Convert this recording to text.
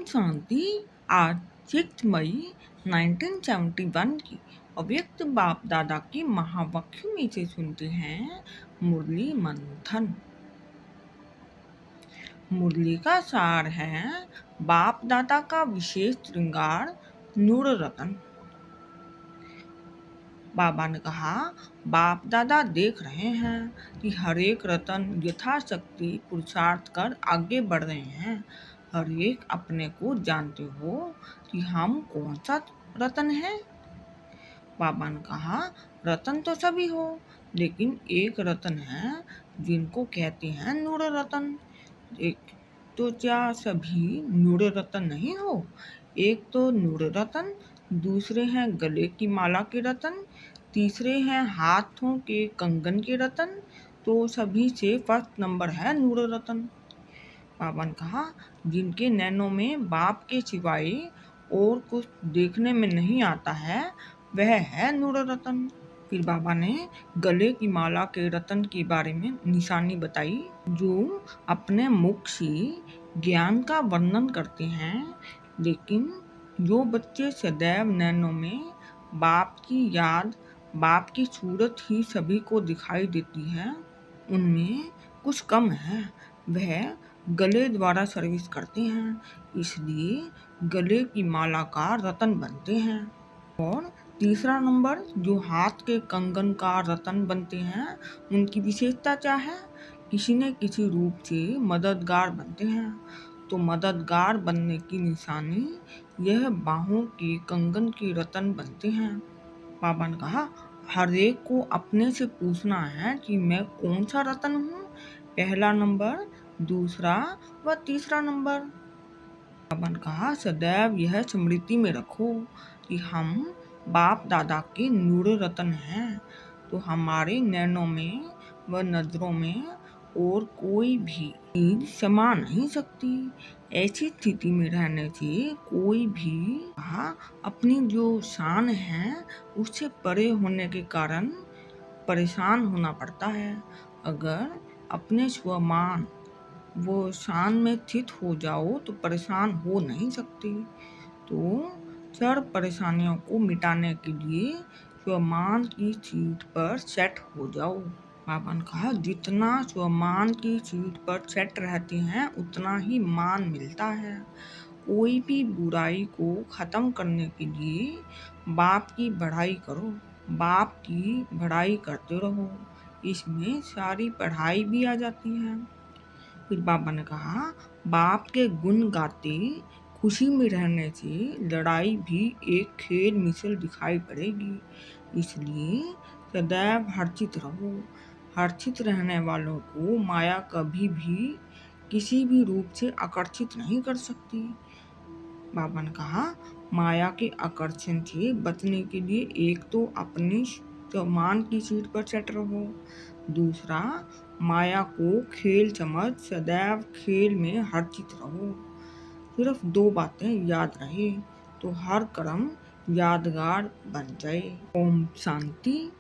ओम शांति। आज 6 मई 1971 की अव्यक्त बाप दादा की महावाक्यों में से सुनते हैं मुरली मंथन। मुरली का सार है बाप दादा का विशेष श्रृंगार नूर रतन। बाबा ने कहा, बाप दादा देख रहे हैं कि हर एक रतन यथाशक्ति पुरुषार्थ कर आगे बढ़ रहे हैं। हर एक अपने को जानते हो कि हम कौन सा रतन है। बाबा ने कहा, रतन तो सभी हो, लेकिन एक रतन है जिनको कहते हैं नूर रतन। एक तो क्या सभी नूर रतन नहीं हो? एक तो नूर रतन, दूसरे हैं गले की माला के रतन, तीसरे हैं हाथों के कंगन के रतन। तो सभी से फर्स्ट नंबर है नूर रतन। बाबा ने कहा, जिनके नैनों में बाप के सिवाय और कुछ देखने में नहीं आता है, वह है नूर रतन। फिर बाबा ने गले की माला के रतन के बारे में निशानी बताई, जो अपने मुख से ज्ञान का वर्णन करते हैं, लेकिन जो बच्चे सदैव नैनों में बाप की याद, बाप की सूरत ही सभी को दिखाई देती है, उनमें कुछ कम है। वह गले द्वारा सर्विस करते हैं, इसलिए गले की माला का रतन बनते हैं। और तीसरा नंबर जो हाथ के कंगन का रतन बनते हैं, उनकी विशेषता क्या है? किसी न किसी रूप से मददगार बनते हैं। तो मददगार बनने की निशानी यह बाहों के कंगन के रतन बनते हैं। बाबा ने कहा, हर एक को अपने से पूछना है कि मैं कौन सा रतन हूँ, पहला नंबर, दूसरा व तीसरा नंबर। बाबा ने कहा, सदैव यह स्मृति में रखो कि हम बाप दादा के नूर रतन हैं। तो हमारे नैनों में व नजरों में और कोई भी चीज समा नहीं सकती। ऐसी स्थिति में रहने से कोई भी अपनी जो शान है उससे परे होने के कारण परेशान होना पड़ता है। अगर अपने स्वमान वो शान में स्थित हो जाओ तो परेशान हो नहीं सकती। तो जड़ परेशानियों को मिटाने के लिए स्वमान की सीट पर सेट हो जाओ। बाबा ने कहा, जितना स्वमान की सीट पर सेट रहते हैं उतना ही मान मिलता है। कोई भी बुराई को खत्म करने के लिए बाप की बढ़ाई करो, बाप की बढ़ाई करते रहो, इसमें सारी पढ़ाई भी आ जाती है। फिर बाबा ने कहा, बाप के गुण गाते खुशी में रहने से लड़ाई भी एक खेल मिसल दिखाई पड़ेगी। इसलिए सदैव हर्षित रहो। हर्षित रहने वालों को माया कभी भी किसी भी रूप से आकर्षित नहीं कर सकती। बाबा ने कहा, माया के आकर्षण से बचने के लिए एक तो अपनी सम्मान की सीट पर सेट रहो, दूसरा माया को खेल समझ सदैव खेल में हर्षित रहो। सिर्फ 2 बातें याद रहे तो हर कर्म यादगार बन जाए। ओम शांति।